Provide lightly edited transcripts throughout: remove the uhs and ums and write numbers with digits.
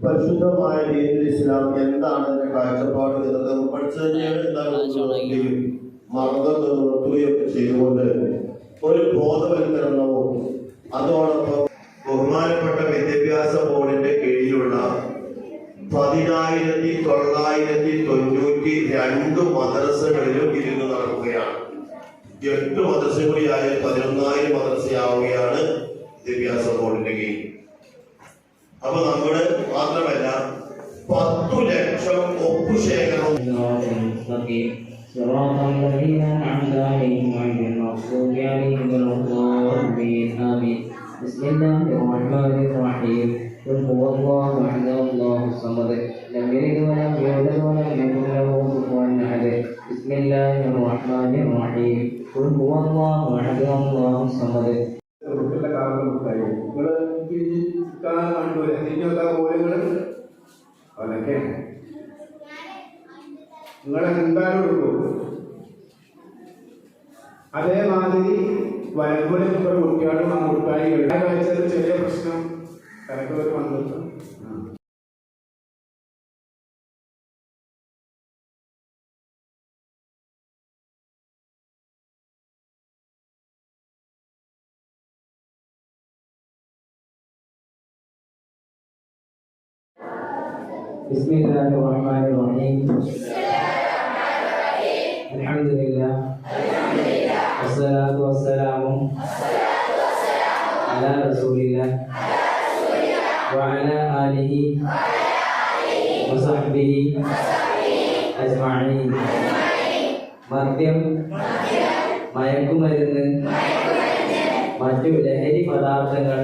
പരിശുദ്ധമായ ദീനുൽ ഇസ്ലാം എന്താണ് എന്റെ കാഴ്ചപ്പാട് എന്നത് പഠിച്ചതിനെയും മർദ്ദം നിർത്തുകയൊക്കെ ചെയ്തുകൊണ്ട് ഒരു ബോധവൽക്കരണവും അതോടൊപ്പം ബഹുമാനപ്പെട്ട വിദ്യാഭ്യാസ ബോർഡിന്റെ കീഴിലുള്ള 10,992 മദ്രസകളിലും ഇരുന്ന് നടക്കുകയാണ്. 8 മദ്രസ കൂടിയായ 11,000 മദ്രസയാവുകയാണ് വിദ്യാഭ്യാസ ബോർഡിന്റെ കീഴിൽ. അപ്പൊ നമ്മുടെ മാത്രമല്ല 10 ലക്ഷം ഒപ്പുശേഖരം قل هو الله احد الله الصمد لم يلد ولم يولد ولم يكن له كفوا احد بسم الله الرحمن الرحيم قل هو الله احد الله الصمد അതേമാതിരി വയൽപ്പുഴ കുട്ടികളും മുട്ടായികൾ ചെറിയ പ്രശ്നം കണക്കുകൾ വന്നിട്ട് Bismillahirrahmanirrahim. Alhamdulillah. Wassalatu wassalamu ala Rasulillah wa ala alihi wa sahbihi ajma'in. മദ്യം, മയക്കുമരുന്ന്, മറ്റു ലഹരി പദാർത്ഥങ്ങൾ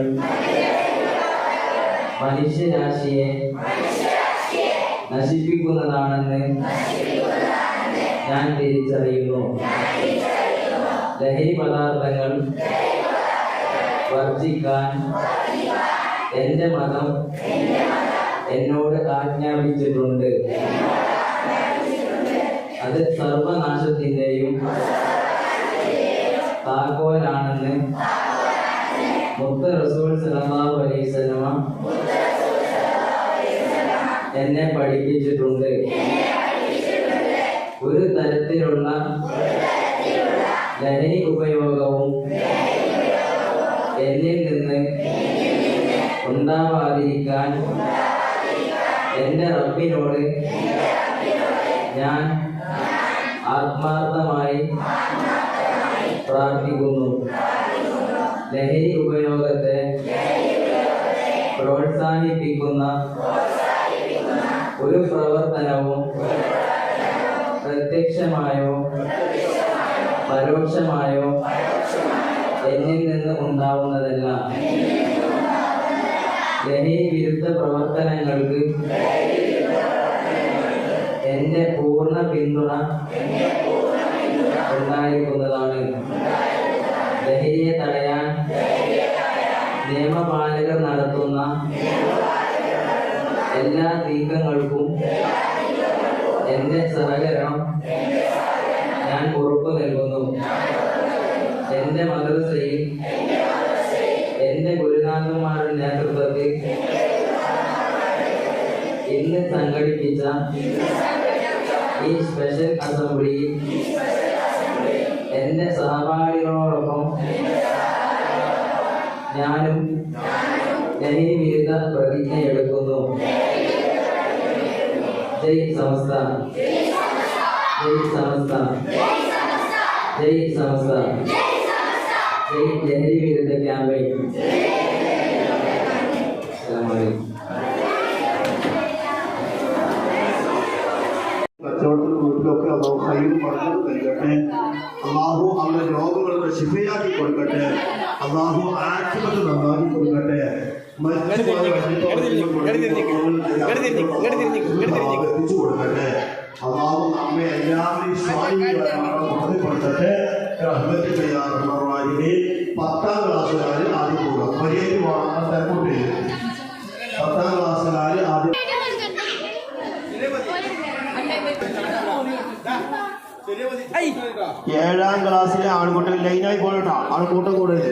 മനുഷ്യരാശിയെ നശിപ്പിക്കുന്നതാണെന്ന് ഞാൻ തിരിച്ചറിയുന്നു. ലഹരി പദാർത്ഥങ്ങൾ വർജിക്കാൻ എൻ്റെ മതം എന്നോട് ആജ്ഞാപിച്ചിട്ടുണ്ട്. അത് സർവനാശത്തിൻ്റെയും താക്കോലാണെന്ന് മുത്ത് റസൂൽ സല്ലല്ലാഹു അലൈഹി വസല്ലം എന്നെ പഠിപ്പിച്ചിട്ടുണ്ട്. ഒരു തരത്തിലുള്ള ലഹരി ഉപയോഗവും എന്നിൽ നിന്ന് ഉണ്ടാവാതിരിക്കാൻ എൻ്റെ റബ്ബിനോട് ഞാൻ ആത്മാർത്ഥമായി പ്രാർത്ഥിക്കുന്നു. ലഹരി ഉപയോഗത്തെ പ്രോത്സാഹിപ്പിക്കുന്ന ഒരു പ്രവർത്തനവും പ്രത്യക്ഷമായോ പരോക്ഷമായോ എന്നിൽ നിന്ന് ഉണ്ടാവുന്നതല്ല. ലഹരി വിരുദ്ധ പ്രവർത്തനങ്ങൾക്ക് എൻ്റെ പൂർണ്ണ പിന്തുണ ഉണ്ടായിരിക്കുന്നതാണ്. ലഹരിയെ തടയാൻ നിയമപാലകർ നടത്തുന്ന എല്ലാ നീക്കങ്ങൾക്കും എൻ്റെ സഹകരണം ഞാൻ ഉറപ്പു നൽകുന്നു. എൻ്റെ മദ്രസയിൽ എൻ്റെ ഗുരുനാഥന്മാരുടെ നേതൃത്വത്തിൽ ഇന്ന് സംഘടിപ്പിച്ച ഈ സ്പെഷ്യൽ അസംബ്ലിയിൽ എൻ്റെ സഹപാഠികളോടൊപ്പം ഞാനും ലഹരി വിരുദ്ധ പ്രതിജ്ഞയെടുക്കുന്നു. ജയ് സമസ്ത, ജയ് സമസ്ത, ജയ് സമസ്ത, ജയ് ലഹരി വിരുദ്ധ ക്യാമ്പയിൻ. കച്ചവടത്തിലും വീട്ടിലൊക്കെ അള്ളാഹു ഹൈറും ബർക്കത്തും നൽകട്ടെ. അള്ളാഹു അവരുടെ രോഗങ്ങളുടെ ശിഫയാക്കി കൊടുക്കട്ടെ. അള്ളാഹു ആക്ഷിപത്ത് നന്നാക്കി കൊടുക്കട്ടെ. എത്തിച്ചു കൊടുക്കട്ടെ. അള്ളാഹു നമ്മെ എല്ലാവരെയും ബോധ്യപ്പെടുത്തട്ടെ. 10ാം ക്ലാസ്സുകാർ ആദ്യം പോകാം. മര്യാദ വാങ്ങാൻ തെരക്കൂട്ടില്ല. 10ാം ക്ലാസ്സുകാർ ആദ്യം 7ാം ക്ലാസ്സിലെ ആൺകുട്ടികൾ ലൈനായി പോകട്ടോ. ആൺകൂട്ടം കൂടരുത്.